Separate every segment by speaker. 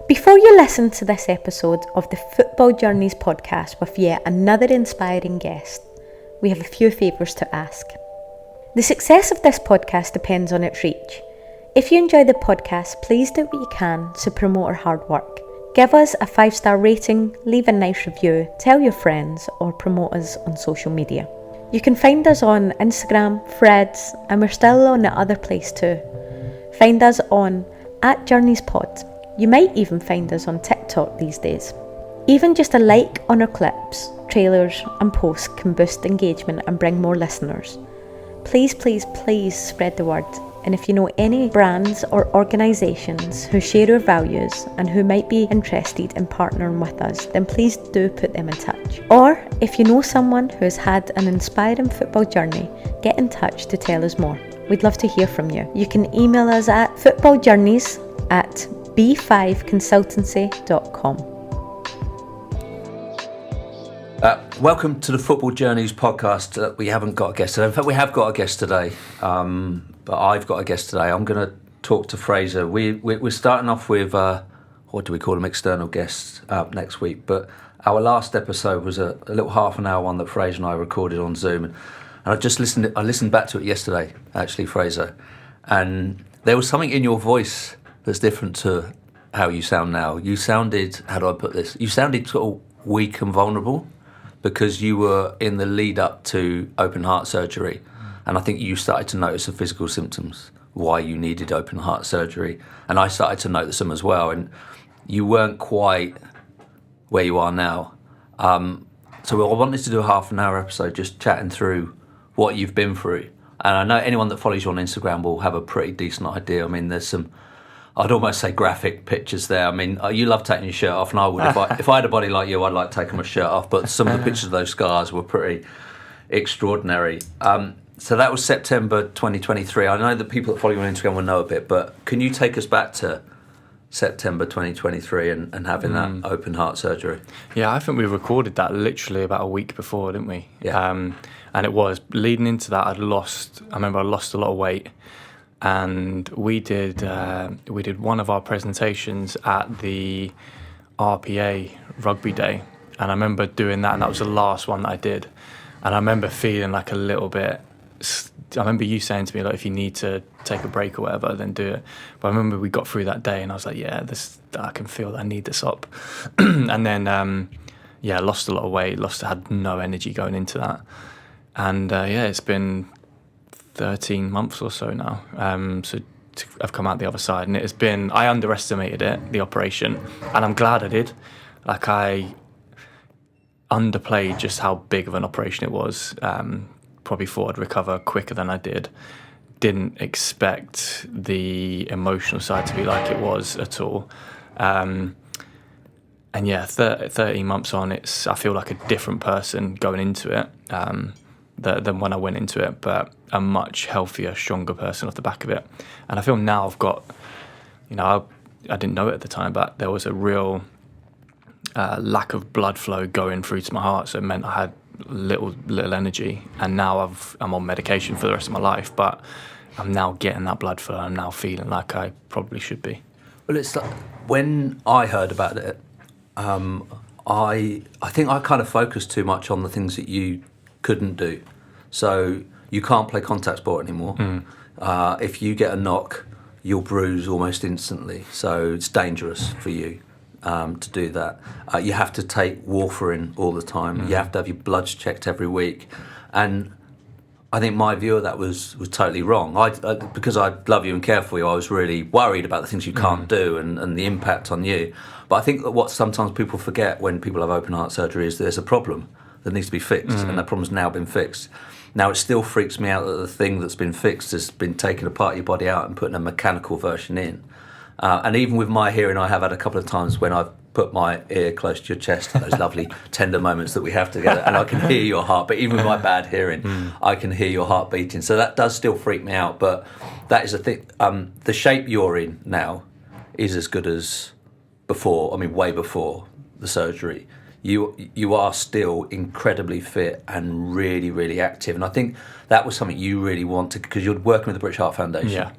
Speaker 1: Before you listen to this episode of the Football Journeys podcast with yet another inspiring guest, we have a few favours to ask. The success of this podcast depends on its reach. If you enjoy the podcast, please do what you can to promote our hard work. Give us a 5-star rating, leave a nice review, tell your friends, or promote us on social media. You can find us on Instagram, Threads, and we're still on the other place too. Find us on @JourneysPod. You might even find us on TikTok these days. Even just a like on our clips, trailers and posts can boost engagement and bring more listeners. Please, please, please spread the word. And if you know any brands or organisations who share our values and who might be interested in partnering with us, then please do put them in touch. Or if you know someone who has had an inspiring football journey, get in touch to tell us more. We'd love to hear from you. You can email us at footballjourneys@b5consultancy.com.
Speaker 2: Welcome to the Football Journeys podcast. We haven't got a guest today. In fact, we have got a guest today, but I've got a guest today. I'm going to talk to Fraser. We're starting off with, what do we call them, external guests next week. But our last episode was a little half an hour one that Fraser and I recorded on Zoom. And I listened back to it yesterday, actually, Fraser. And there was something in your voice that's different to how you sound now. You sounded, how do I put this? You sounded sort of weak and vulnerable because you were in the lead up to open heart surgery. And I think you started to notice the physical symptoms, why you needed open heart surgery. And I started to notice them as well. And you weren't quite where you are now. So I wanted to do a half an hour episode just chatting through what you've been through. And I know anyone that follows you on Instagram will have a pretty decent idea. I mean, there's some, I'd almost say graphic pictures there. I mean, you love taking your shirt off, and I would. If I had a body like you, I'd like taking my shirt off. But some of the pictures of those scars were pretty extraordinary. So that was September 2023. I know that people that follow you on Instagram will know a bit, but can you take us back to September 2023 and having that open heart surgery?
Speaker 3: Yeah, I think we recorded that literally about a week before, didn't we?
Speaker 2: Yeah.
Speaker 3: And it was leading into that. I remember I lost a lot of weight. And we did one of our presentations at the RPA Rugby Day, and I remember doing that, and that was the last one that I did. And I remember feeling like a little bit. I remember you saying to me, like, if you need to take a break or whatever, then do it. But I remember we got through that day, and I was like, yeah, I can feel that I need this up. And then lost a lot of weight. Had no energy going into that, and it's been 13 months or so now. So I've come out the other side, and I underestimated it, the operation, and I'm glad I did. Like, I underplayed just how big of an operation it was. Probably thought I'd recover quicker than I did. Didn't expect the emotional side to be like it was at all. And yeah, 13 months on, I feel like a different person going into it. Than when I went into it, but a much healthier, stronger person off the back of it. And I feel now I've got, I didn't know it at the time, but there was a real lack of blood flow going through to my heart, so it meant I had little energy. And now I'm on medication for the rest of my life, but I'm now getting that blood flow. I'm now feeling like I probably should be.
Speaker 2: Well, it's like, when I heard about it, I think I kind of focused too much on the things that you couldn't do. So you can't play contact sport anymore. If you get a knock, you'll bruise almost instantly. So it's dangerous for you to do that. You have to take warfarin all the time. You have to have your bloods checked every week. And I think my view of that was totally wrong. Because I love you and care for you, I was really worried about the things you can't do and the impact on you. But I think that what sometimes people forget when people have open heart surgery is there's a problem that needs to be fixed, and that problem's now been fixed. Now, it still freaks me out that the thing that's been fixed has been taking a part of your body out and putting a mechanical version in. And even with my hearing, I have had a couple of times when I've put my ear close to your chest in those lovely tender moments that we have together, and I can hear your heart. But even with my bad hearing, I can hear your heart beating. So that does still freak me out. But that is the thing. The shape you're in now is as good as before. I mean, way before the surgery. You are still incredibly fit and really, really active. And I think that was something you really wanted, because you're working with the British Heart Foundation.
Speaker 3: Yeah.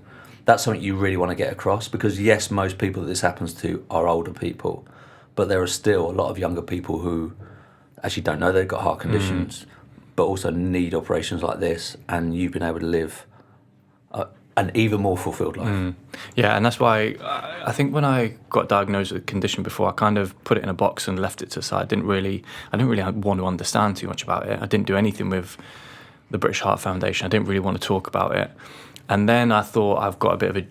Speaker 2: that's something you really want to get across, because yes, most people that this happens to are older people, but there are still a lot of younger people who actually don't know they've got heart conditions, but also need operations like this, and you've been able to live an even more fulfilled life.
Speaker 3: Yeah, and that's why I think when I got diagnosed with a condition before, I kind of put it in a box and left it to the side. I didn't really want to understand too much about it. I didn't do anything with the British Heart Foundation. I didn't really want to talk about it. And then I thought I've got a bit of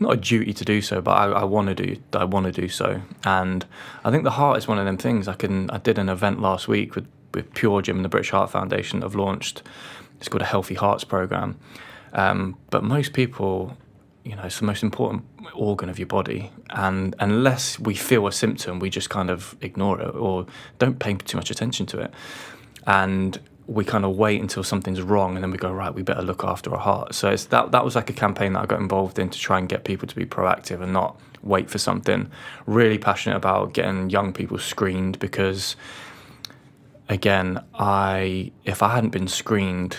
Speaker 3: not a duty to do so, but I want to do so. And I think the heart is one of them things. I did an event last week with Pure Gym and the British Heart Foundation have launched. It's called a Healthy Hearts Programme. But most people, it's the most important organ of your body, and unless we feel a symptom, we just kind of ignore it or don't pay too much attention to it, and we kind of wait until something's wrong, and then we go, right, we better look after our heart. So that was like a campaign that I got involved in to try and get people to be proactive and not wait for something. Really passionate about getting young people screened, because again, if I hadn't been screened,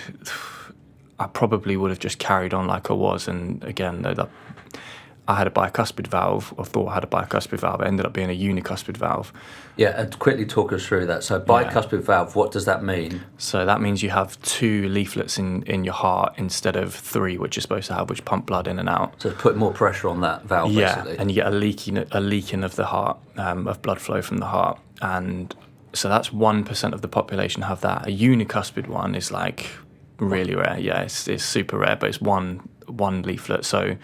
Speaker 3: I probably would have just carried on like I was. And again, I had a bicuspid valve, or thought I had a bicuspid valve. It ended up being a unicuspid valve.
Speaker 2: Yeah, and quickly talk us through that. So bicuspid valve, what does that mean?
Speaker 3: So that means you have 2 leaflets in your heart instead of 3, which you're supposed to have, which pump blood in and out.
Speaker 2: So put more pressure on that valve, basically.
Speaker 3: Yeah, and you get a leaking of the heart, of blood flow from the heart. And so that's 1% of the population have that. A unicuspid one is like really rare. Yeah, it's super rare, but it's one leaflet. So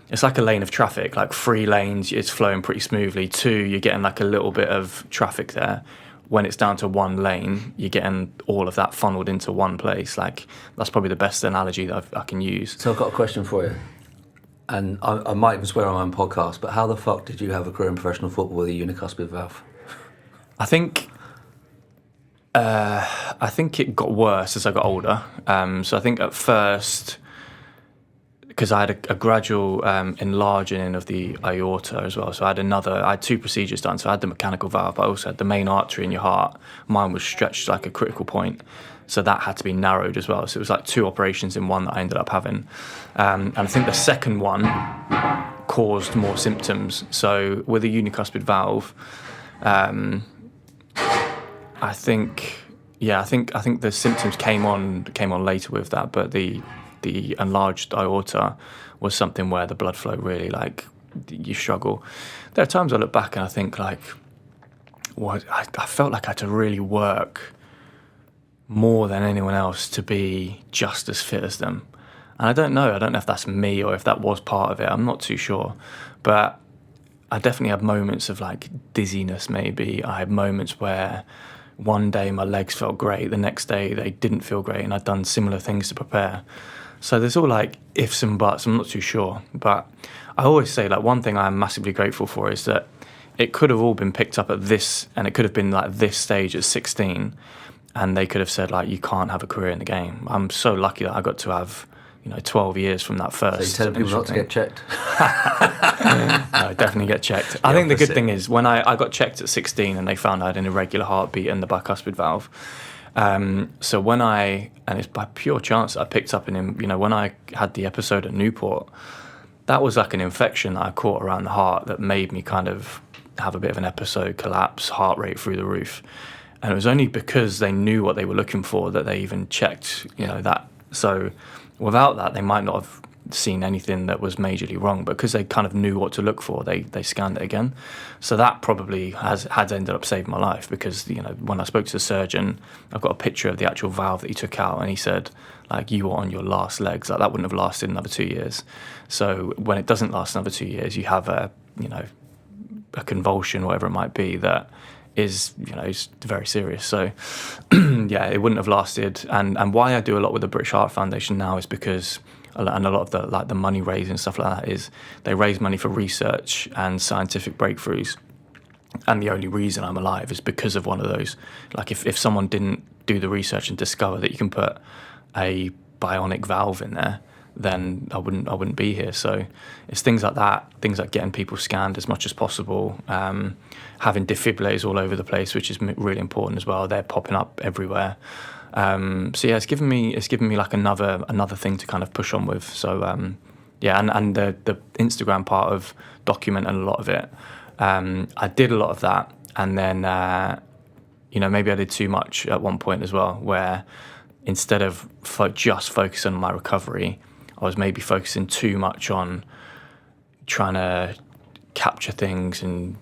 Speaker 3: it's like a lane of traffic, like 3 lanes, it's flowing pretty smoothly. 2, you're getting like a little bit of traffic there. When it's down to 1 lane, you're getting all of that funneled into one place. Like, that's probably the best analogy that I can use.
Speaker 2: So I've got a question for you, and I might even swear on my own podcast, but how the fuck did you have a career in professional football with a unicuspid valve?
Speaker 3: I think it got worse as I got older. So I think at first, because I had a gradual enlarging of the aorta as well. So I had 2 procedures done. So I had the mechanical valve, but I also had the main artery in your heart. Mine was stretched like a critical point. So that had to be narrowed as well. So it was like 2 operations in one that I ended up having. And I think the second one caused more symptoms. So with a unicuspid valve, I think the symptoms came on later with that, but the enlarged aorta was something where the blood flow really, like, you struggle. There are times I look back and I think, like, I felt like I had to really work more than anyone else to be just as fit as them. And I don't know if that's me or if that was part of it. I'm not too sure, but I definitely had moments of like dizziness. Maybe I had moments where one day my legs felt great, the next day they didn't feel great, and I'd done similar things to prepare. So there's all like ifs and buts. I'm not too sure, but I always say, like, one thing I'm massively grateful for is that it could have all been picked up at this, and it could have been like this stage at 16, and they could have said, like, you can't have a career in the game. I'm so lucky that I got to have 12 years from that first.
Speaker 2: So you're telling people not to get checked?
Speaker 3: No, definitely get checked. I think the good thing is when I got checked at 16 and they found I had an irregular heartbeat and the bicuspid valve. So and it's by pure chance that I picked up in him, when I had the episode at Newport, that was like an infection that I caught around the heart that made me kind of have a bit of an episode, collapse, heart rate through the roof. And it was only because they knew what they were looking for that they even checked, that. So without that, they might not have seen anything that was majorly wrong, but because they kind of knew what to look for, they scanned it again. So that probably has ended up saving my life, because when I spoke to the surgeon, I've got a picture of the actual valve that he took out, and he said, like, you were on your last legs. Like, that wouldn't have lasted another 2 years. So when it doesn't last another 2 years, you have a convulsion, whatever it might be, that is is very serious. So yeah, it wouldn't have lasted. And why I do a lot with the British Heart Foundation now is because, and a lot of the money raising and stuff like that, is they raise money for research and scientific breakthroughs. And the only reason I'm alive is because of one of those. Like, if someone didn't do the research and discover that you can put a bionic valve in there, then I wouldn't be here. So it's things like that, things like getting people scanned as much as possible, having defibrillators all over the place, which is really important as well. They're popping up everywhere. So yeah, it's given me like another thing to kind of push on with. So Yeah, and the Instagram part of documenting a lot of it. I did a lot of that, and then maybe I did too much at one point as well, where instead of just focusing on my recovery, I was maybe focusing too much on trying to capture things and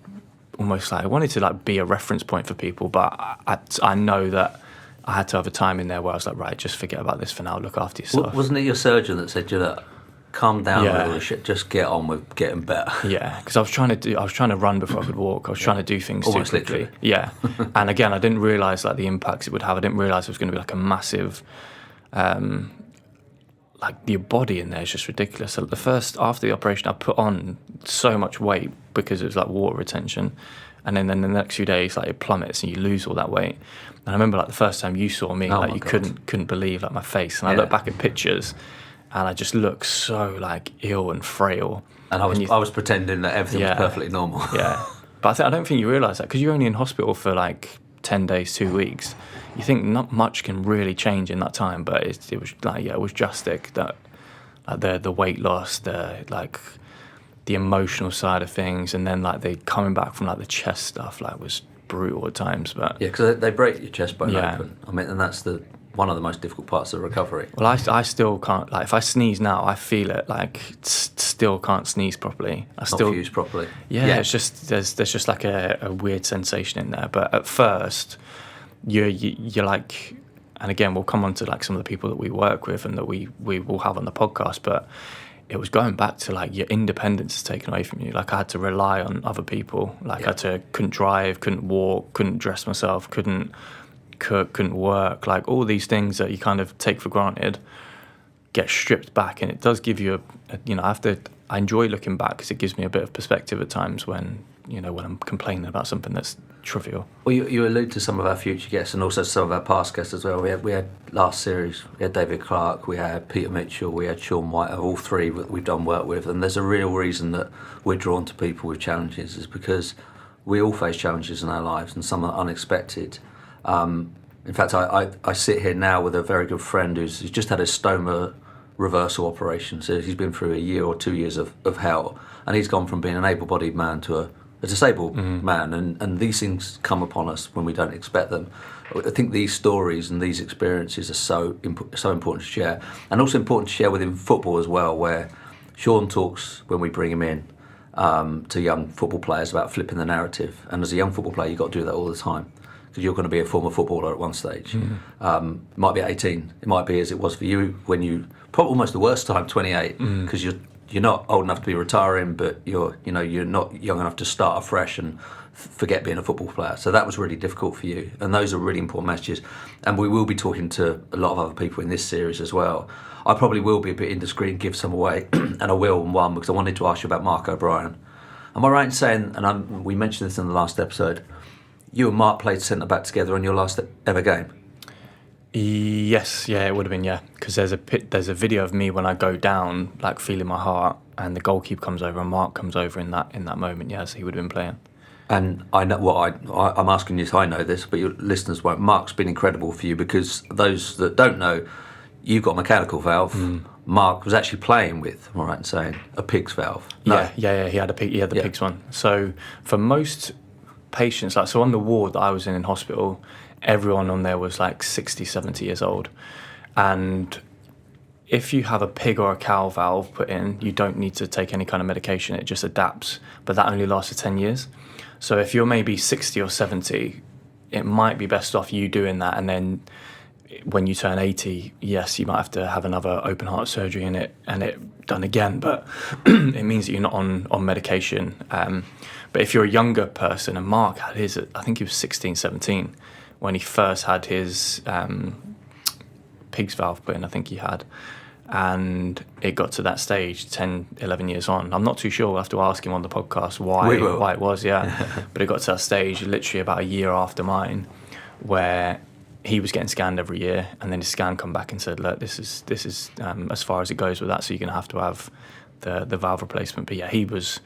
Speaker 3: almost like I wanted to like be a reference point for people, but I know that I had to have a time in there where I was like, right, just forget about this for now, look after yourself.
Speaker 2: Wasn't it your surgeon that said, calm down with all this shit, just get on with getting better?
Speaker 3: Yeah, because I was trying to run before I could walk. I was trying to do things
Speaker 2: almost
Speaker 3: too quickly.
Speaker 2: Literally.
Speaker 3: Yeah, and again, I didn't realise like the impacts it would have. I didn't realise it was going to be like a massive, like your body in there is just ridiculous. So after the operation, I put on so much weight because it was like water retention, and then the next few days like it plummets and you lose all that weight. And I remember like the first time you saw me, like you couldn't believe like my face, and I look back at pictures. And I just look so like ill and frail. And
Speaker 2: I was pretending that everything was perfectly normal.
Speaker 3: Yeah, but I don't think you realise that because you're only in hospital for like 10 days, 2 weeks. You think not much can really change in that time, but it was like it was drastic. That like the weight loss, the emotional side of things, and then like the coming back from like the chest stuff like was brutal at times. But
Speaker 2: because they break your chest bone open. I mean, and that's one of the most difficult parts of recovery.
Speaker 3: Well, I still can't, like, if I sneeze now, I feel it, like, still can't sneeze properly.
Speaker 2: Not fuse properly.
Speaker 3: Yeah, it's just, there's just like a weird sensation in there. But at first, you're like, and again, we'll come on to like some of the people that we work with and that we will have on the podcast, but it was going back to like your independence is taken away from you. Like I had to rely on other people. Like couldn't drive, couldn't walk, couldn't dress myself, couldn't cook, couldn't work, like all these things that you kind of take for granted get stripped back, and it does give you I enjoy looking back because it gives me a bit of perspective at times when I'm complaining about something that's trivial.
Speaker 2: Well, you allude to some of our future guests and also some of our past guests as well. We had last series, we had David Clark, we had Peter Mitchell, we had Sean White, all three that we've done work with, and there's a real reason that we're drawn to people with challenges is because we all face challenges in our lives and some are unexpected. In fact, I sit here now with a very good friend who's just had a stoma reversal operation. So he's been through a year or 2 years of hell, and he's gone from being an able-bodied man to a disabled man. And these things come upon us when we don't expect them. I think these stories and these experiences are so important to share, and also important to share within football as well, where Sean talks when we bring him in to young football players about flipping the narrative. And as a young football player, you've got to do that all the time, because you're going to be a former footballer at one stage. It might be at 18. It might be as it was for you when you, probably almost the worst time, 28, because you're not old enough to be retiring, but you're not young enough to start afresh and forget being a football player. So that was really difficult for you, and those are really important messages. And we will be talking to a lot of other people in this series as well. I probably will be a bit indiscreet and give some away, and I will on one, because I wanted to ask you about Mark O'Brien. Am I right in saying, and we mentioned this in the last episode, you and Mark played centre-back together in your last ever game?
Speaker 3: Yes, yeah, it would have been, yeah. Because there's a video of me when I go down, like feeling my heart, and the goalkeeper comes over and Mark comes over in that moment, yeah, so he would have been playing. And
Speaker 2: I know I'm asking you, so I know this, but your listeners won't. Mark's been incredible for you, because those that don't know, you've got a mechanical valve. Mark was actually playing with, am I right in saying, a pig's valve? No.
Speaker 3: Yeah, he had the pig's one. So for most patients, like, so on the ward that I was in hospital, everyone on there was like 60, 70 years old. And if you have a pig or a cow valve put in, you don't need to take any kind of medication, it just adapts. But that only lasts for 10 years. So if you're maybe 60 or 70, it might be best off you doing that, and then when you turn 80, yes, you might have to have another open heart surgery and it done again, but it means that you're not on medication. But if you're a younger person, and Mark had his, I think he was 16, 17, when he first had his pig's valve put in, I think he had. And it got to that stage 10, 11 years on. I'm not too sure, we'll have to ask him on the podcast why it was, yeah. But it got to that stage literally about a year after mine, where he was getting scanned every year, and then his scan come back and said, look, this is as far as it goes with that, so you're going to have the valve replacement. But yeah, he was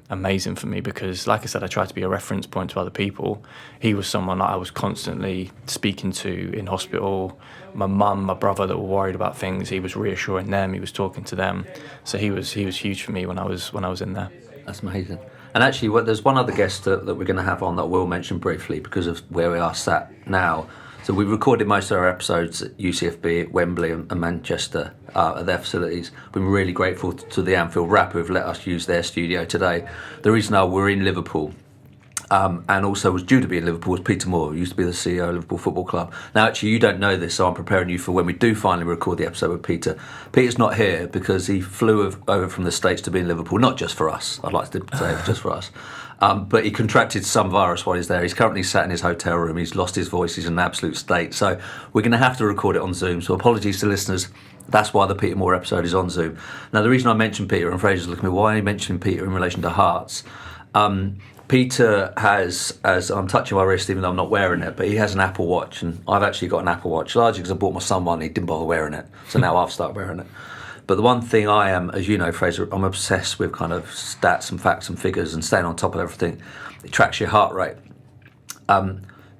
Speaker 3: amazing for me because, like I said, I tried to be a reference point to other people. He was someone that I was constantly speaking to in hospital. My mum, my brother that were worried about things, he was reassuring them, he was talking to them. So he was huge for me when I was in there.
Speaker 2: That's amazing. And actually, there's one other guest that we're going to have on that we'll mention briefly because of where we are sat now. So we've recorded most of our episodes at UCFB, at Wembley and Manchester at their facilities. We've been really grateful to the Anfield Wrap who have let us use their studio today. The reason we're in Liverpool and also was due to be in Liverpool was Peter Moore, who used to be the CEO of Liverpool Football Club. Now, actually, you don't know this, so I'm preparing you for when we do finally record the episode with Peter. Peter's not here because he flew over from the States to be in Liverpool, not just for us. I'd like to say just for us. But he contracted some virus while he's there. He's currently sat in his hotel room. He's lost his voice. He's in an absolute state. So we're going to have to record it on Zoom. So apologies to listeners. That's why the Peter Moore episode is on Zoom. Now, the reason I mentioned Peter, and Fraser's looking at me, why are you mentioning Peter in relation to Hearts? Peter has, as I'm touching my wrist even though I'm not wearing it, but he has an Apple Watch, and I've actually got an Apple Watch, largely because I bought my son one and he didn't bother wearing it. So now I've started wearing it. But the one thing I am, as you know, Fraser, I'm obsessed with kind of stats and facts and figures and staying on top of everything. It tracks your heart rate.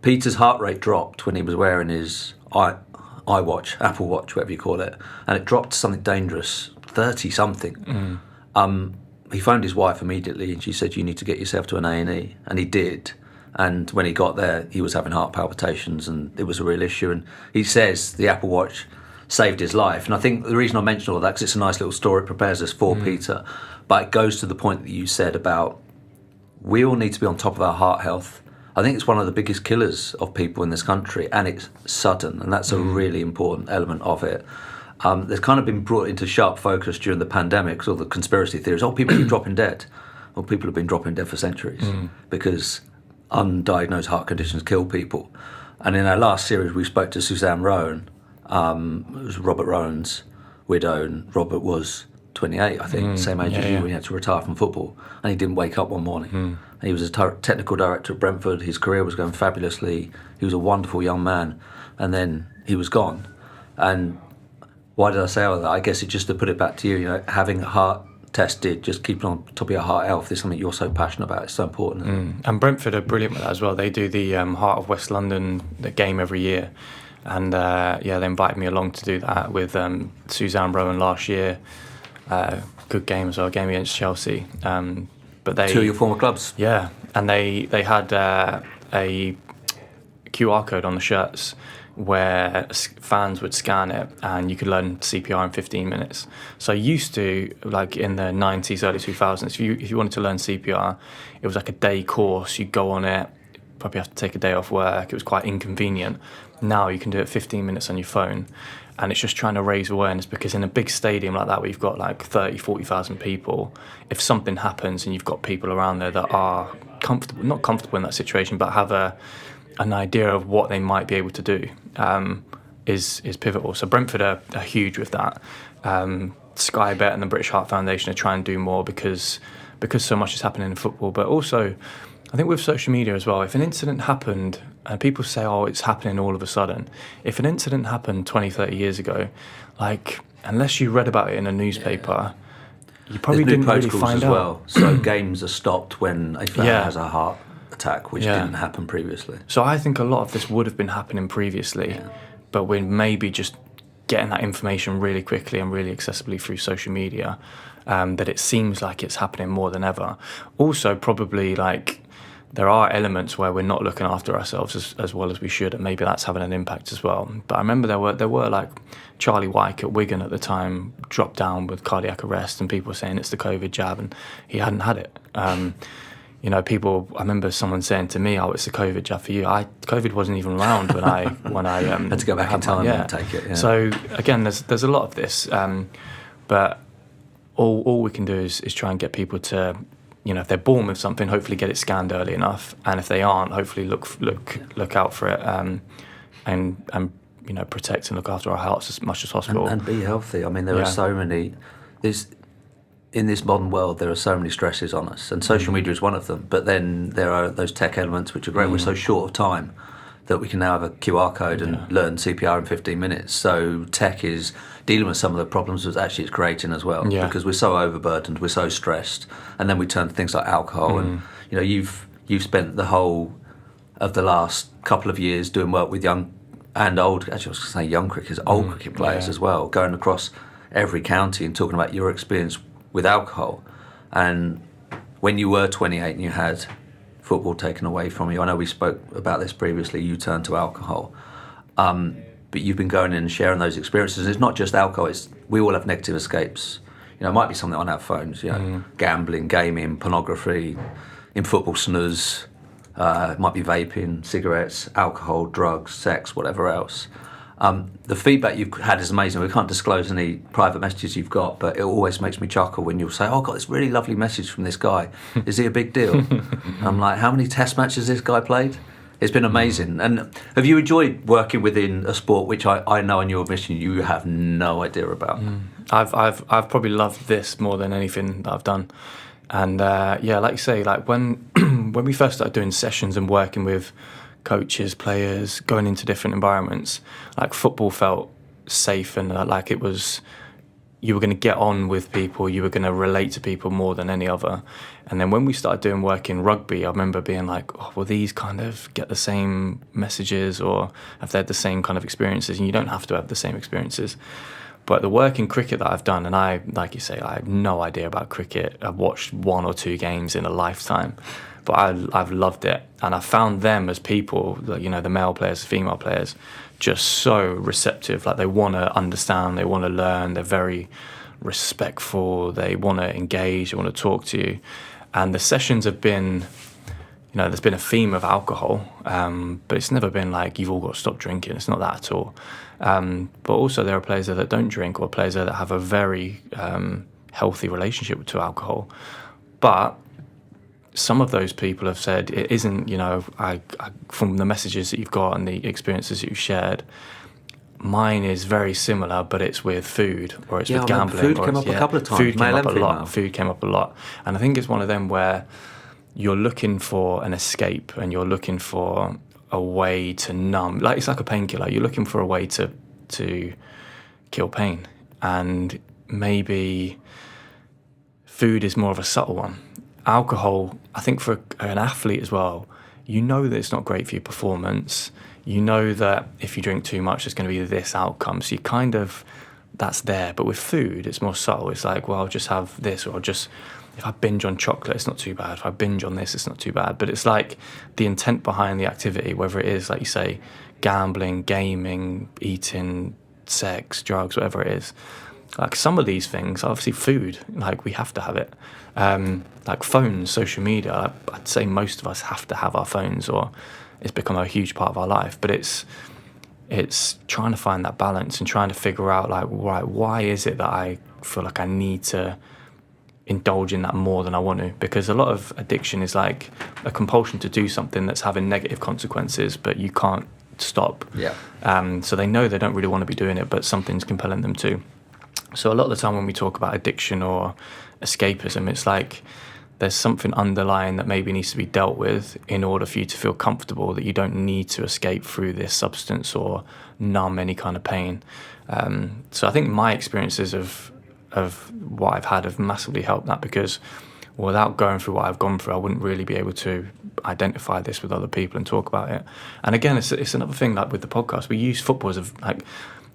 Speaker 2: Peter's heart rate dropped when he was wearing his iWatch, Apple Watch, whatever you call it, and it dropped to something dangerous, 30-something. He phoned his wife immediately and she said, you need to get yourself to an A&E. And he did. And when he got there, he was having heart palpitations and it was a real issue. And he says the Apple Watch saved his life. And I think the reason I mention all that, because it's a nice little story, it prepares us for Peter. But it goes to the point that you said about we all need to be on top of our heart health. I think it's one of the biggest killers of people in this country, and it's sudden. And that's a really important element of it. There's kind of been brought into sharp focus during the pandemic, because all the conspiracy theories, people keep dropping dead. Well, people have been dropping dead for centuries because undiagnosed heart conditions kill people. And in our last series, we spoke to Suzanne Rowan. It was Robert Rowan's widow, and Robert was 28, I think, same age as you when he had to retire from football. And he didn't wake up one morning. And he was a technical director at Brentford. His career was going fabulously. He was a wonderful young man. And then he was gone. And why did I say all that? I guess it's just to put it back to you, having a heart tested, just keeping on top of your heart health is something you're so passionate about. It's so important.
Speaker 3: And Brentford are brilliant with that as well. They do the Heart of West London the game every year. And they invited me along to do that with Suzanne Rowan last year. Good game as well, game against Chelsea. But they,
Speaker 2: two of your former clubs.
Speaker 3: Yeah, and they had a QR code on the shirts where fans would scan it and you could learn CPR in 15 minutes. So I used to, like in the 90s, early 2000s, if you wanted to learn CPR, it was like a day course. You'd go on it, probably have to take a day off work. It was quite inconvenient. Now you can do it 15 minutes on your phone. And it's just trying to raise awareness, because in a big stadium like that where you've got like 30, 40,000 people, if something happens and you've got people around there that are not comfortable in that situation, but have an idea of what they might be able to do, is pivotal. So Brentford are huge with that. Sky Bet and the British Heart Foundation are trying to do more because so much is happening in football. But also, I think with social media as well, if an incident happened, and people say, oh, it's happening all of a sudden. If an incident happened 20, 30 years ago, like, unless you read about it in a newspaper, you probably didn't really find out.
Speaker 2: Well. So games are stopped when a player has a heart attack, which didn't happen previously.
Speaker 3: So I think a lot of this would have been happening previously, but we're maybe just getting that information really quickly and really accessibly through social media, that it seems like it's happening more than ever. Also, probably like there are elements where we're not looking after ourselves as well as we should, and maybe that's having an impact as well. But I remember there were like Charlie Wyke at Wigan at the time dropped down with cardiac arrest, and people were saying it's the COVID jab, and he hadn't had it. People. I remember someone saying to me, "Oh, it's the COVID jab for you." COVID wasn't even around when I
Speaker 2: had to go back in time and take it. Yeah.
Speaker 3: So again, there's a lot of this, but all we can do is try and get people to, if they're born with something, hopefully get it scanned early enough, and if they aren't, hopefully look out for it, and protect and look after our hearts as much as possible
Speaker 2: and be healthy. I mean, there are so many. In this modern world, there are so many stresses on us, and social media is one of them. But then there are those tech elements which are great. We're so short of time that we can now have a QR code and learn CPR in 15 minutes. So tech is dealing with some of the problems that actually it's creating as well, because we're so overburdened, we're so stressed, and then we turn to things like alcohol. And you've spent the whole of the last couple of years doing work with young and old, actually I was going to say young cricketers, old cricket players as well, going across every county and talking about your experience with alcohol. And when you were 28 and you had football taken away from you, I know we spoke about this previously, you turned to alcohol, but you've been going in and sharing those experiences. It's not just alcohol, we all have negative escapes. It might be something on our phones, gambling, gaming, pornography, in football, snooze, it might be vaping, cigarettes, alcohol, drugs, sex, whatever else. The feedback you've had is amazing. We can't disclose any private messages you've got, but it always makes me chuckle when you'll say, I got this really lovely message from this guy. Is he a big deal? I'm like, how many test matches this guy played? It's been amazing. And have you enjoyed working within a sport which I know in your mission you have no idea about?
Speaker 3: I've probably loved this more than anything that I've done. And like you say, like when when we first started doing sessions and working with coaches, players, going into different environments, like football felt safe and like it was, you were going to get on with people, you were going to relate to people more than any other. And then when we started doing work in rugby, I remember being like, oh, will these kind of get the same messages, or have they had the same kind of experiences? And you don't have to have the same experiences. But the work in cricket that I've done, and I, like you say, I have no idea about cricket. I've watched 1 or 2 games in a lifetime, but I've loved it. And I found them as people, the male players, the female players, just so receptive. Like they want to understand, they want to learn, they're very respectful, they want to engage, they want to talk to you. And the sessions have been, there's been a theme of alcohol, but it's never been like you've all got to stop drinking. It's not that at all. But also there are players there that don't drink, or players there that have a very healthy relationship to alcohol. But some of those people have said it isn't, I from the messages that you've got and the experiences that you've shared, mine is very similar, but it's with food, or it's with gambling.
Speaker 2: Food came up a couple of times.
Speaker 3: Food came up a lot. Food came up a lot. And I think it's one of them where you're looking for an escape and you're looking for a way to numb. Like it's like a painkiller. You're looking for a way to kill pain. And maybe food is more of a subtle one. Alcohol, I think for an athlete as well, that it's not great for your performance. You know that if you drink too much, there's going to be this outcome. So you kind of, that's there. But with food, it's more subtle. It's like, well, I'll just have this, or if I binge on chocolate, it's not too bad. If I binge on this, it's not too bad. But it's like the intent behind the activity, whether it is, like you say, gambling, gaming, eating, sex, drugs, whatever it is. Like some of these things, obviously food, like we have to have it. Like phones, social media, I'd say most of us have to have our phones, or it's become a huge part of our life. But it's trying to find that balance and trying to figure out, like, right, why is it that I feel like I need to indulge in that more than I want to? Because a lot of addiction is like a compulsion to do something that's having negative consequences, but you can't stop. So they know they don't really want to be doing it, but something's compelling them to. So a lot of the time when we talk about addiction or escapism, it's like there's something underlying that maybe needs to be dealt with in order for you to feel comfortable that you don't need to escape through this substance or numb any kind of pain. So I think my experiences of what I've had have massively helped that, because without going through what I've gone through, I wouldn't really be able to identify this with other people and talk about it. And again, it's another thing, like with the podcast, we use football as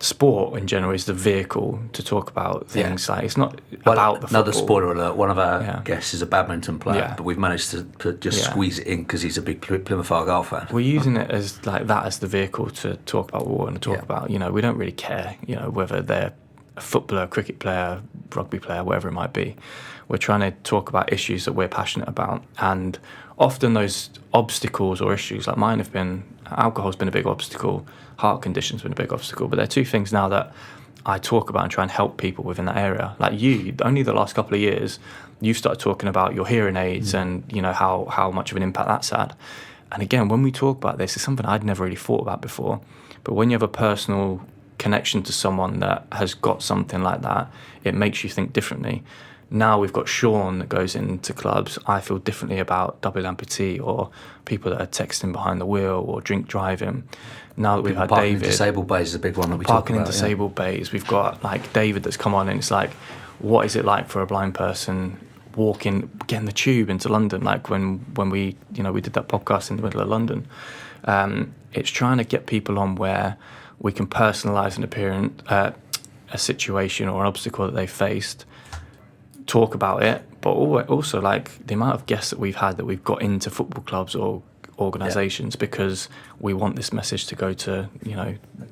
Speaker 3: sport in general is the vehicle to talk about things. Like it's not about the football.
Speaker 2: Another spoiler alert, one of our guests is a badminton player, but we've managed to just squeeze it in because he's a big Plymouth Argyle fan.
Speaker 3: We're using it as like that as the vehicle to talk about what we want to talk about. We don't really care, whether they're a footballer, cricket player, rugby player, whatever it might be. We're trying to talk about issues that we're passionate about, and often those obstacles or issues, like mine have been, alcohol's been a big obstacle, heart condition's been a big obstacle, but they're two things now that I talk about and try and help people within that area. Like you, only the last couple of years, you've started talking about your hearing aids and how much of an impact that's had. And again, when we talk about this, it's something I'd never really thought about before. But when you have a personal connection to someone that has got something like that, it makes you think differently. Now we've got Sean that goes into clubs. I feel differently about double amputee or people that are texting behind the wheel or drink driving. Now that we've had
Speaker 2: parking
Speaker 3: David,
Speaker 2: in disabled bays is a big one that we talk about.
Speaker 3: parking in disabled bays. We've got like David that's come on, and it's like, what is it like for a blind person getting the tube into London? Like when we we did that podcast in the middle of London. It's trying to get people on where we can personalise an appearance, a situation or an obstacle that they faced, talk about it, but also like the amount of guests that we've had that we've got into football clubs or organisations because we want this message to go to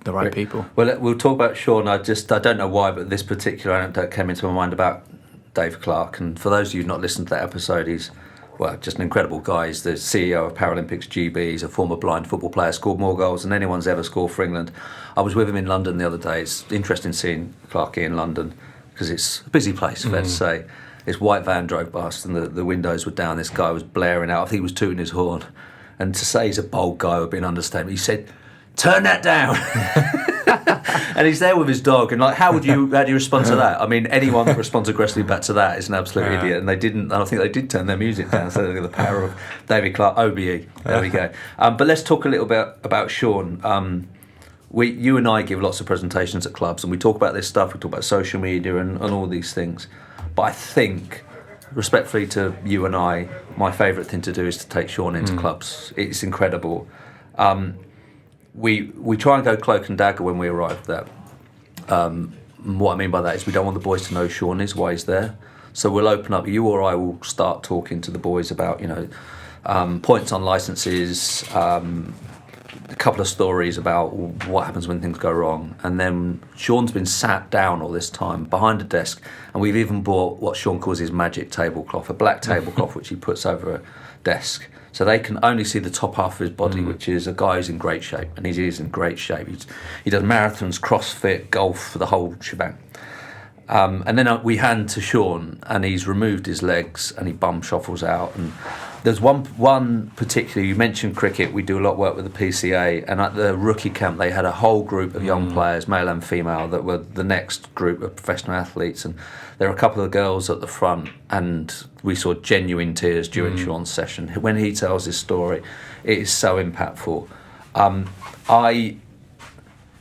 Speaker 3: the right people.
Speaker 2: Well, we'll talk about Sean. I don't know why, but this particular anecdote came into my mind about Dave Clark. And for those of you who've not listened to that episode, he's just an incredible guy. He's the CEO of Paralympics GB. He's a former blind football player, scored more goals than anyone's ever scored for England. I was with him in London the other day. It's interesting seeing Clarkie in London because it's a busy place, fair to say. This white van drove past and the windows were down. This guy was blaring out. I think he was tooting his horn. And to say he's a bold guy would be an understatement. He said, "Turn that down." And he's there with his dog. And like, how do you respond to that? I mean, anyone that responds aggressively back to that is an absolute idiot. And they didn't. I think they did turn their music down. So the power of David Clark, OBE. There we go. But let's talk a little bit about Sean. You and I give lots of presentations at clubs, and we talk about this stuff. We talk about social media and all these things. But I think, respectfully to you and I, my favourite thing to do is to take Sean into clubs. It's incredible. We try and go cloak and dagger when we arrive there. What I mean by that is we don't want the boys to know Sean is, why he's there. So we'll open up, you or I will start talking to the boys about, points on licences, a couple of stories about what happens when things go wrong. And then Sean's been sat down all this time behind a desk, and we've even bought what Sean calls his magic tablecloth, a black tablecloth which he puts over a desk. So they can only see the top half of his body, which is a guy who's in great shape, and he is in great shape. He does marathons, CrossFit, golf, the whole shebang. And then we hand to Sean, and he's removed his legs, and he bum shuffles out. And there's one particularly, you mentioned cricket, we do a lot of work with the PCA, and at the rookie camp they had a whole group of young players, male and female, that were the next group of professional athletes. And there were a couple of girls at the front, and we saw genuine tears during Sean's session. When he tells his story, it is so impactful. I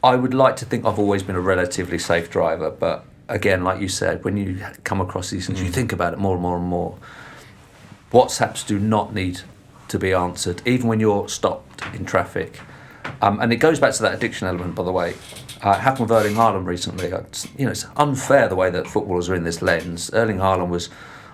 Speaker 2: would like to think I've always been a relatively safe driver, but again, like you said, when you come across these things, you think about it more and more and more. WhatsApps do not need to be answered, even when you're stopped in traffic. And it goes back to that addiction element, by the way. It happened with Erling Haaland recently. It's unfair the way that footballers are in this lens. Erling Haaland was,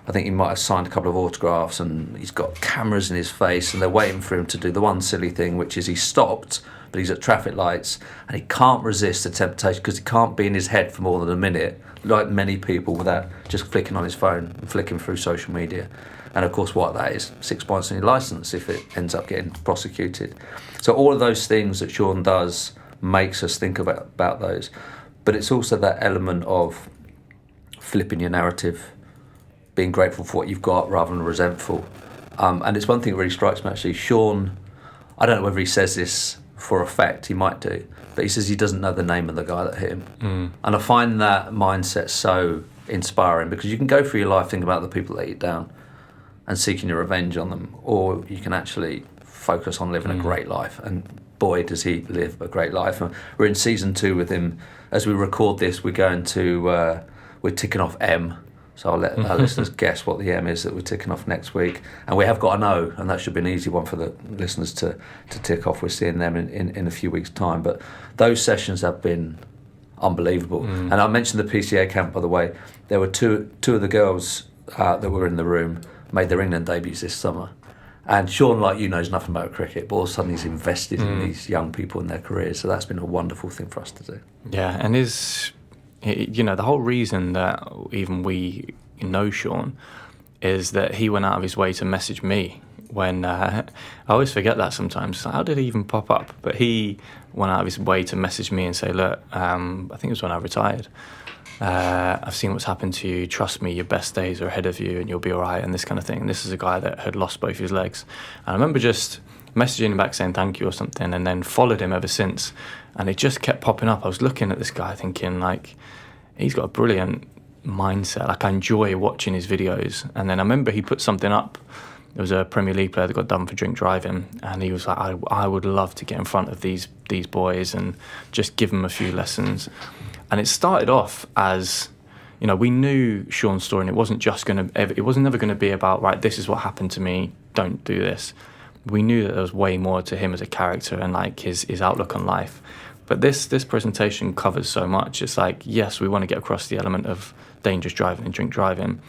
Speaker 2: I think he might have signed a couple of autographs, and he's got cameras in his face, and they're waiting for him to do the one silly thing, which is he stopped, but he's at traffic lights, and he can't resist the temptation because he can't be in his head for more than a minute, like many people, without just flicking on his phone and flicking through social media. And of course what that is, 6 points on your licence if it ends up getting prosecuted. So all of those things that Sean does makes us think about those. But it's also that element of flipping your narrative, being grateful for what you've got rather than resentful. And it's one thing that really strikes me actually. Sean, I don't know whether he says this for effect, he might do, but he says he doesn't know the name of the guy that hit him. And I find that mindset so inspiring, because you can go through your life thinking about the people that let you down and seeking your revenge on them, or you can actually focus on living a great life. And boy, does he live a great life. And we're in season 2 with him. As we record this, we're going to we're ticking off M. So I'll let our listeners guess what the M is that we're ticking off next week. And we have got an O, and that should be an easy one for the listeners to tick off. We're seeing them in a few weeks' time. But those sessions have been unbelievable. And I mentioned the PCA camp, by the way. There were two of the girls that were in the room, made their England debuts this summer. And Sean, like you, knows nothing about cricket, but all of a sudden he's invested in these young people in their careers. So that's been a wonderful thing for us to do.
Speaker 3: Yeah, and the whole reason that even we know Sean is that he went out of his way to message me when I always forget that sometimes. How did he even pop up? But he went out of his way to message me and say, look, I think it was when I retired. I've seen what's happened to you. Trust me, your best days are ahead of you and you'll be all right, and this kind of thing. And this is a guy that had lost both his legs. And I remember just messaging him back saying thank you or something, and then followed him ever since. And it just kept popping up. I was looking at this guy thinking, like, he's got a brilliant mindset. Like, I enjoy watching his videos. And then I remember he put something up. There was a Premier League player that got done for drink driving, and he was like, I would love to get in front of these boys and just give them a few lessons. And it started off as, you know, we knew Sean's story, and it wasn't never going to be about, right, this is what happened to me, don't do this. We knew that there was way more to him as a character and like his outlook on life. But this presentation covers so much. It's like, yes, we want to get across the element of dangerous driving and drink driving.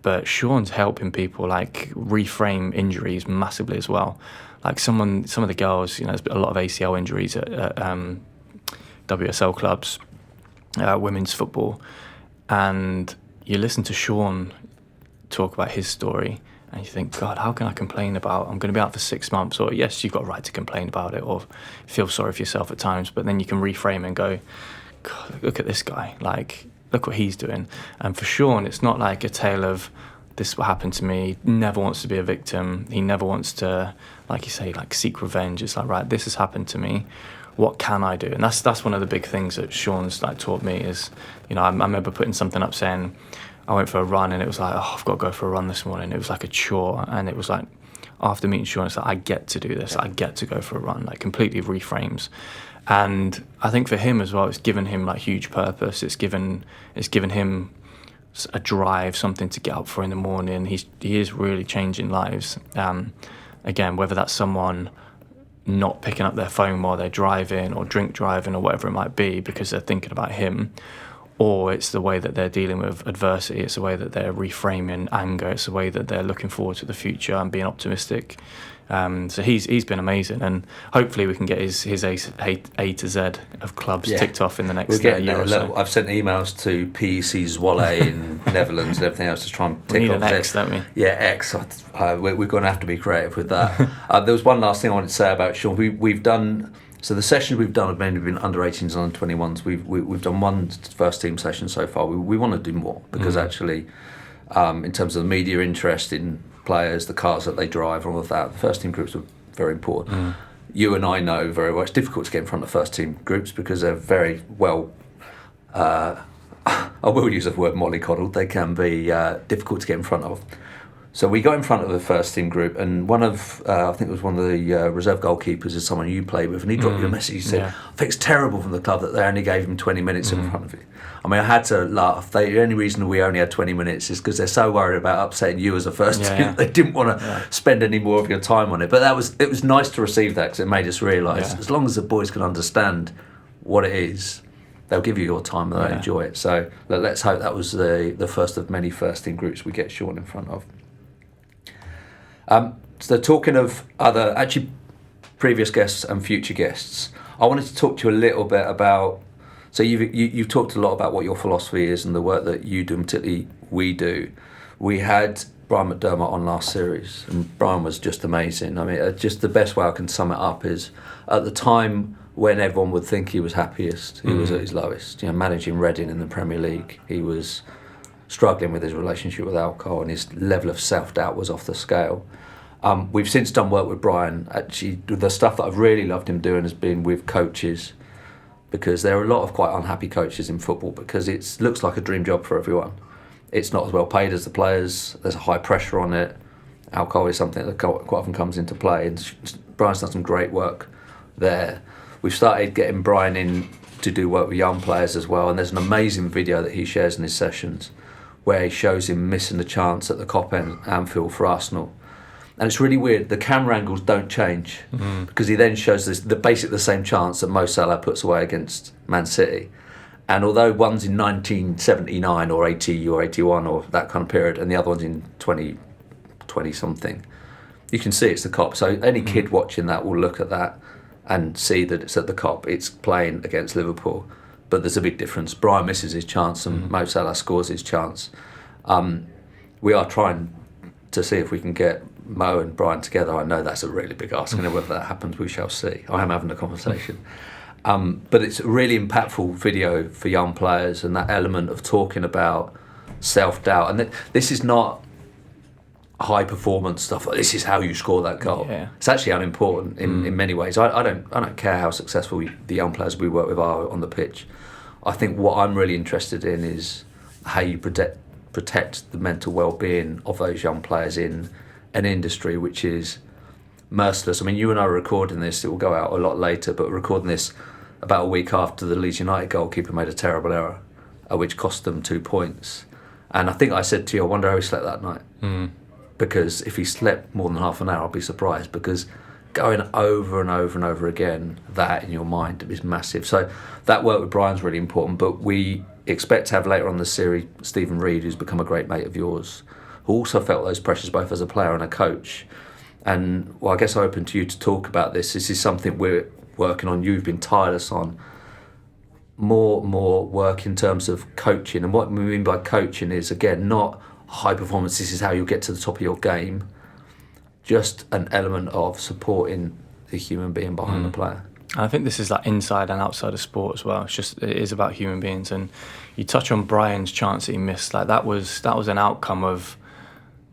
Speaker 3: But Sean's helping people like reframe injuries massively as well. Like some of the girls, you know, there's a lot of ACL injuries at WSL clubs, women's football, and you listen to Sean talk about his story, and you think, God, how can I complain about? I'm going to be out for 6 months, or yes, you've got a right to complain about it, or feel sorry for yourself at times. But then you can reframe and go, God, look at this guy, like, look what he's doing. And for Sean, it's not like a tale of this is what happened to me. He never wants to be a victim. He never wants to, like you say, like seek revenge. It's like, right, this has happened to me. What can I do? And that's one of the big things that Sean's like taught me is, you know, I remember putting something up saying I went for a run, and it was like, oh, I've got to go for a run this morning. It was like a chore, and it was like, after meeting Sean, it's like, I get to do this. I get to go for a run. Like, completely reframes. And I think for him as well, it's given him like huge purpose. It's given him a drive, something to get up for in the morning. He is really changing lives. Again, whether that's someone not picking up their phone while they're driving or drink driving or whatever it might be because they're thinking about him, or it's the way that they're dealing with adversity, it's the way that they're reframing anger, it's the way that they're looking forward to the future and being optimistic. So he's been amazing, and hopefully we can get his A to Z of clubs ticked off in the next year or so.
Speaker 2: I've sent emails to PEC Zwolle in Netherlands and everything else to try and tick
Speaker 3: we need
Speaker 2: off
Speaker 3: an X, don't we?
Speaker 2: Yeah, X. We're going to have to be creative with that. There was one last thing I wanted to say about Sean. We've done. So the sessions we've done have mainly been under 18s and under 21s. We've done one first team session so far. We want to do more because actually, in terms of the media interest in players, the cars that they drive, and all of that, the first team groups are very important. You and I know very well it's difficult to get in front of first team groups because they're very well. I will use the word mollycoddled. They can be difficult to get in front of. So we got in front of the first team group, and one of, I think it was one of the reserve goalkeepers is someone you play with, and he dropped you a message. He said, I think it's terrible from the club that they only gave him 20 minutes in front of you. I mean, I had to laugh. The only reason we only had 20 minutes is because they're so worried about upsetting you as a first team. Yeah. They didn't want to spend any more of your time on it. But it was nice to receive that because it made us realise as long as the boys can understand what it is, they'll give you your time and they'll enjoy it. So let's hope that was the first of many first team groups we get Sean in front of. So talking of other, actually previous guests and future guests, I wanted to talk to you a little bit about, so you've talked a lot about what your philosophy is and the work that you do, and particularly we do. We had Brian McDermott on last series, and Brian was just amazing. I mean, just the best way I can sum it up is, at the time when everyone would think he was happiest, he was at his lowest. You know, managing Reading in the Premier League, he was struggling with his relationship with alcohol, and his level of self-doubt was off the scale. We've since done work with Brian. Actually, the stuff that I've really loved him doing has been with coaches, because there are a lot of quite unhappy coaches in football because it looks like a dream job for everyone. It's not as well paid as the players. There's a high pressure on it. Alcohol is something that quite often comes into play, and Brian's done some great work there. We've started getting Brian in to do work with young players as well, and there's an amazing video that he shares in his sessions where he shows him missing the chance at the Cop Anfield for Arsenal. And it's really weird, the camera angles don't change because he then shows basically the same chance that Mo Salah puts away against Man City. And although one's in 1979 or 80 or 81 or that kind of period, and the other one's in 20 something, you can see it's the Cop. So any kid watching that will look at that and see that it's at the Cop. It's playing against Liverpool, but there's a big difference. Brian misses his chance and Mo Salah scores his chance. We are trying to see if we can get Mo and Brian together. I know that's a really big ask, and whether that happens, we shall see. I am having a conversation. But it's a really impactful video for young players, and that element of talking about self-doubt. And this is not high performance stuff like this is how you score that goal. Yeah. It's actually unimportant in many ways. I don't care how successful the young players we work with are on the pitch. I think what I'm really interested in is how you protect the mental well-being of those young players in an industry which is merciless. I mean, you and I are recording this, it will go out a lot later, but we're recording this about a week after the Leeds United goalkeeper made a terrible error, which cost them 2 points. And I think I said to you, I wonder how he slept that night. Because if he slept more than half an hour, I'd be surprised, because going over and over and over again, that in your mind is massive. So that work with Brian's really important, but we expect to have later on in the series Stephen Reid, who's become a great mate of yours, who also felt those pressures both as a player and a coach. And well, I guess I open to you to talk about this. This is something we're working on, you've been tireless on. More work in terms of coaching, and what we mean by coaching is, again, not high performance, this is how you'll get to the top of your game, just an element of supporting the human being behind the player.
Speaker 3: I think this is like inside and outside of sport as well. It is about human beings. And you touch on Brian's chance that he missed. Like that was an outcome of,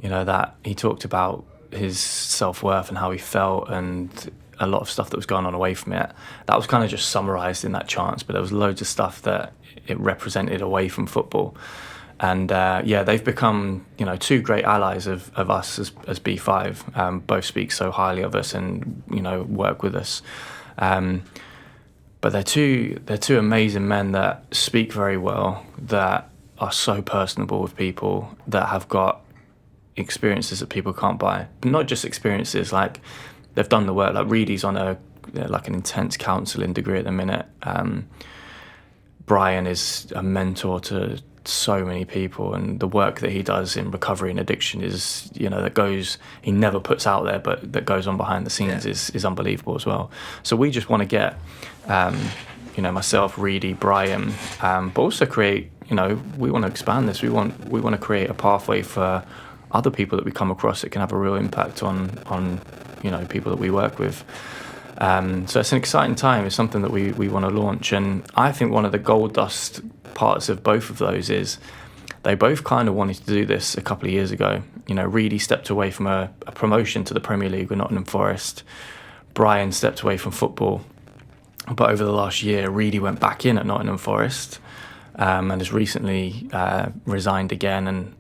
Speaker 3: that he talked about his self-worth and how he felt and a lot of stuff that was going on away from it. That was kind of just summarised in that chance, but there was loads of stuff that it represented away from football. And they've become, two great allies of us as B5. Both speak so highly of us and, work with us. But they're two amazing men that speak very well, that are so personable with people, that have got experiences that people can't buy. But not just experiences, like they've done the work. Like Reedy's on an intense counselling degree at the minute. Brian is a mentor to so many people, and the work that he does in recovery and addiction is, he never puts out there, but that goes on behind the scenes is unbelievable as well. So we just want to get, myself, Reedy, Brian, but also create, we want to expand this. We want to create a pathway for other people that we come across that can have a real impact on people that we work with. So it's an exciting time. It's something that we want to launch. And I think one of the gold dust parts of both of those is they both kind of wanted to do this a couple of years ago. Reedy stepped away from a promotion to the Premier League with Nottingham Forest. Brian stepped away from football. But over the last year, Reedy went back in at Nottingham Forest and has recently resigned again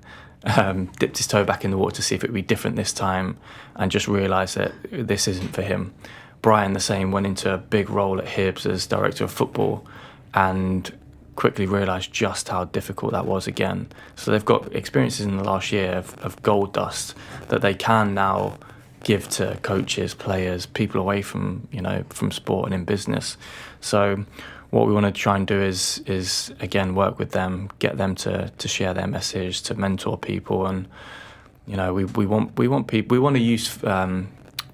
Speaker 3: and dipped his toe back in the water to see if it would be different this time, and just realised that this isn't for him. Brian, the same, went into a big role at Hibs as director of football and quickly realised just how difficult that was again. So they've got experiences in the last year of gold dust that they can now give to coaches, players, people away from from sport and in business. So what we want to try and do is again work with them, get them to share their message, to mentor people, and we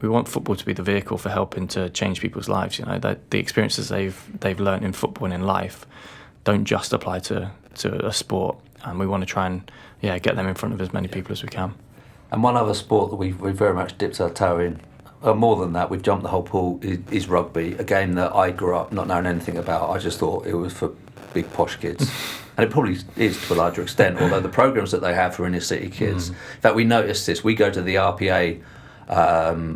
Speaker 3: want football to be the vehicle for helping to change people's lives. That the experiences they've learned in football and in life don't just apply to a sport, and we want to try and get them in front of as many people as we can.
Speaker 2: And one other sport that we very much dipped our toe in, more than that, we've jumped the whole pool, is rugby, a game that I grew up not knowing anything about. I just thought it was for big posh kids. And it probably is to a larger extent, although the programmes that they have for inner city kids. In fact, we noticed this. We go to the RPA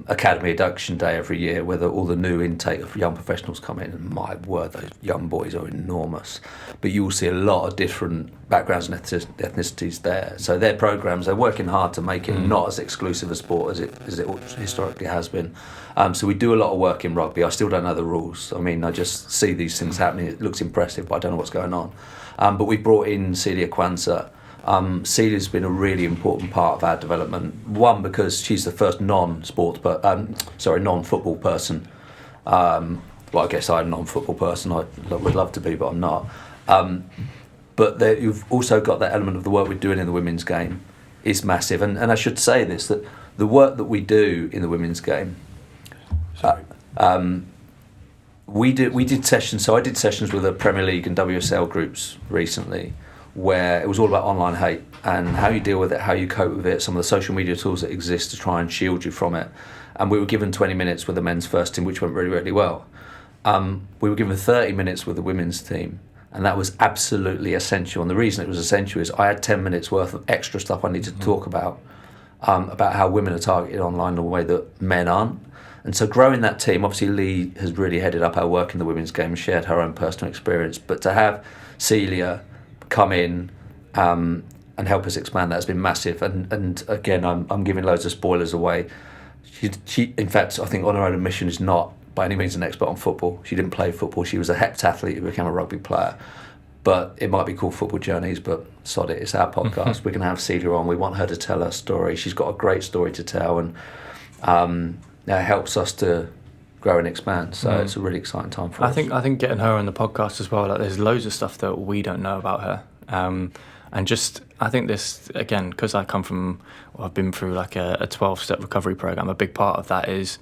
Speaker 2: Academy Induction Day every year, where all the new intake of young professionals come in, and my word, those young boys are enormous. But you will see a lot of different backgrounds and ethnicities there. So their programmes, they're working hard to make it not as exclusive a sport as it historically has been. So we do a lot of work in rugby. I still don't know the rules. I mean, I just see these things happening. It looks impressive, but I don't know what's going on. But we brought in Celia Kwanzaa. Celia's been a really important part of our development. One, because she's the first non-football person. Well, I guess I'm a non-football person. I would love to be, but I'm not. But you've also got that element of the work we're doing in the women's game is massive. And I should say this, that the work that we do in the women's game, we did sessions. So I did sessions with the Premier League and WSL groups recently, where it was all about online hate and how you deal with it, how you cope with it, some of the social media tools that exist to try and shield you from it. And we were given 20 minutes with the men's first team, which went really, really well. We were given 30 minutes with the women's team, and that was absolutely essential. And the reason it was essential is I had 10 minutes worth of extra stuff I needed to talk about about how women are targeted online in a way that men aren't. And so growing that team, obviously Lee has really headed up our work in the women's game, shared her own personal experience, but to have Celia come in and help us expand that has been massive. And again, I'm giving loads of spoilers away. She in fact, I think on her own admission, is not by any means an expert on football. She didn't play football. She was a heptathlete who became a rugby player. But it might be called Football Journeys, but sod it, it's our podcast. We're going to have Celia on. We want her to tell her story. She's got a great story to tell, and it helps us to grow and expand. So it's a really exciting time for us.
Speaker 3: I think getting her on the podcast as well, like, there's loads of stuff that we don't know about her. And just, I think this, again, because I've been through like a 12-step recovery program, a big part of that is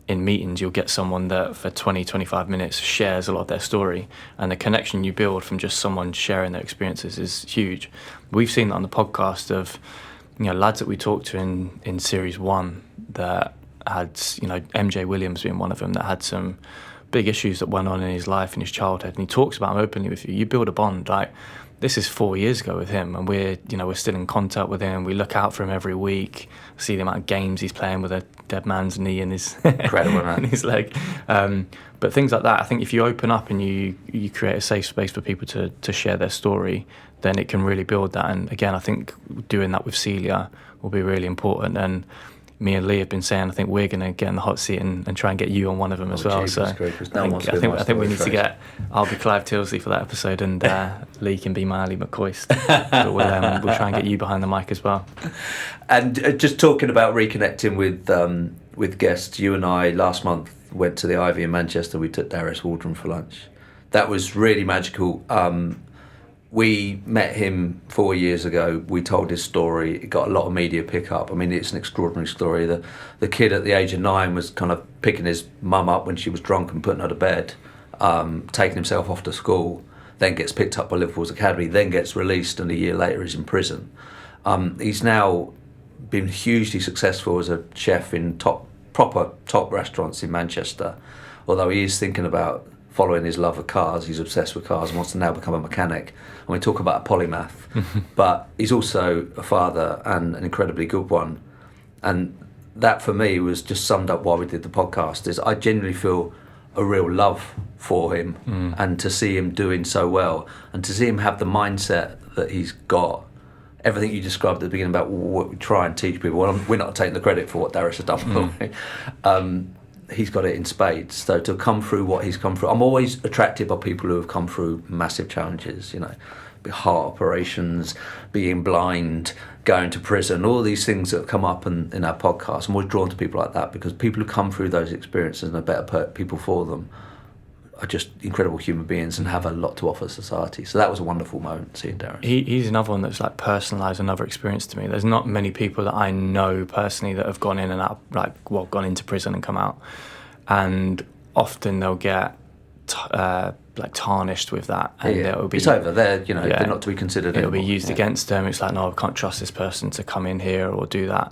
Speaker 3: in meetings, you'll get someone that for 20, 25 minutes shares a lot of their story, and the connection you build from just someone sharing their experiences is huge. We've seen that on the podcast of, lads that we talked to in series 1 that had, MJ Williams being one of them, that had some big issues that went on in his life, in his childhood, and he talks about them openly with you. You build a bond. Like, this is 4 years ago with him, and we're still in contact with him. We look out for him every week, see the amount of games he's playing with a dead man's knee in his
Speaker 2: incredible, man.
Speaker 3: in his leg. But things like that, I think if you open up and you create a safe space for people to share their story, then it can really build that. And again, I think doing that with Celia will be really important. And me and Lee have been saying, I think we're going to get in the hot seat and try and get you on one of them as well. So I think we need to get, I'll be Clive Tilsley for that episode, and Lee can be my Ali McCoist. But we'll try and get you behind the mic as well.
Speaker 2: And just talking about reconnecting with guests, you and I last month went to the Ivy in Manchester. We took Darius Waldron for lunch. That was really magical. We met him 4 years ago. We told his story. It got a lot of media pickup. I mean, it's an extraordinary story. The kid at the age of 9 was kind of picking his mum up when she was drunk and putting her to bed, taking himself off to school, then gets picked up by Liverpool's academy, then gets released, and a year later he's in prison. He's now been hugely successful as a chef in proper top restaurants in Manchester, although he is thinking about following his love of cars. He's obsessed with cars and wants to now become a mechanic. And we talk about a polymath, but he's also a father, and an incredibly good one. And that for me was just summed up why we did the podcast, is I genuinely feel a real love for him, and to see him doing so well, and to see him have the mindset that he's got. Everything you described at the beginning about what we try and teach people, well, we're not taking the credit for what Darius has done. He's got it in spades. So to come through what he's come through, I'm always attracted by people who have come through massive challenges, heart operations, being blind, going to prison, all these things that have come up in our podcast. I'm always drawn to people like that, because people who come through those experiences and are better people for them are just incredible human beings and have a lot to offer society. So that was a wonderful moment seeing Darren.
Speaker 3: He's another one that's like personalised another experience to me. There's not many people that I know personally that have gone in and out, gone into prison and come out, and often they'll get tarnished with that, and it'll be,
Speaker 2: it's over there. They're not to be considered.
Speaker 3: It'll be used against them. It's like, no, I can't trust this person to come in here or do that.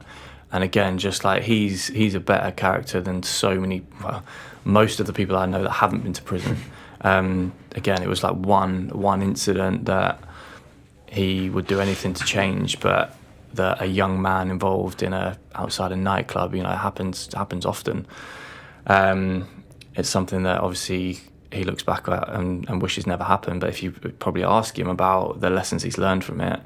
Speaker 3: And again, just like he's a better character than so many. Well, most of the people I know that haven't been to prison. Again, it was like one incident that he would do anything to change, but that a young man involved in outside a nightclub, happens often. It's something that obviously he looks back at and wishes never happened. But if you probably ask him about the lessons he's learned from it,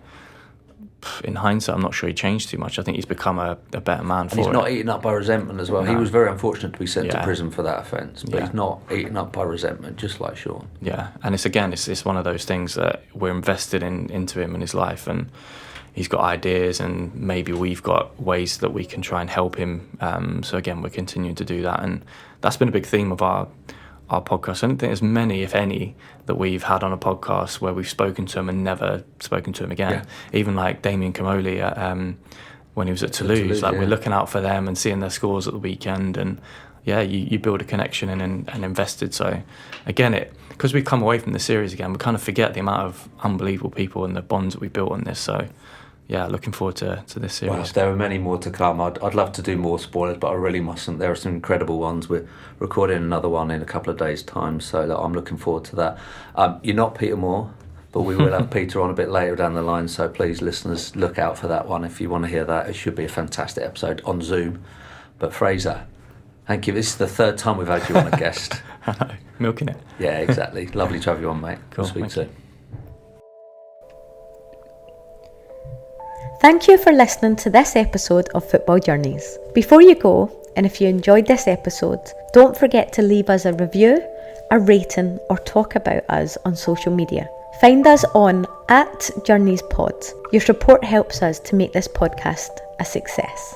Speaker 3: in hindsight, I'm not sure he changed too much. I think he's become a better man for it.
Speaker 2: And he's not eaten up by resentment as well.
Speaker 3: No.
Speaker 2: He was very unfortunate to be sent to prison for that offence, but he's not eaten up by resentment, just like Sean.
Speaker 3: Yeah, and it's one of those things that we're invested into him and his life, and he's got ideas, and maybe we've got ways that we can try and help him. So again, we're continuing to do that, and that's been a big theme of our podcast. I don't think there's many, if any, that we've had on a podcast where we've spoken to him and never spoken to him again. Yeah. Even like Damien Comoli when he was at Toulouse, we're looking out for them and seeing their scores at the weekend, and you build a connection and invested. So again, because we've come away from the series again, we kind of forget the amount of unbelievable people and the bonds that we built on this. So looking forward to this series.
Speaker 2: Well, there are many more to come. I'd love to do more spoilers, but I really mustn't. There are some incredible ones. We're recording another one in a couple of days' time, so I'm looking forward to that. You're not Peter Moore, But we will have Peter on a bit later down the line, so please, listeners, look out for that one if you want to hear that. It should be a fantastic episode on Zoom. But Fraser, thank you. This is the third time we've had you on a guest.
Speaker 3: Milking it.
Speaker 2: Yeah, exactly. Lovely to have you on, mate.
Speaker 3: Cool.
Speaker 2: We'll speak soon.
Speaker 1: Thank you for listening to this episode of Football Journeys. Before you go, and if you enjoyed this episode, don't forget to leave us a review, a rating, or talk about us on social media. Find us on @JourneysPod. Your support helps us to make this podcast a success.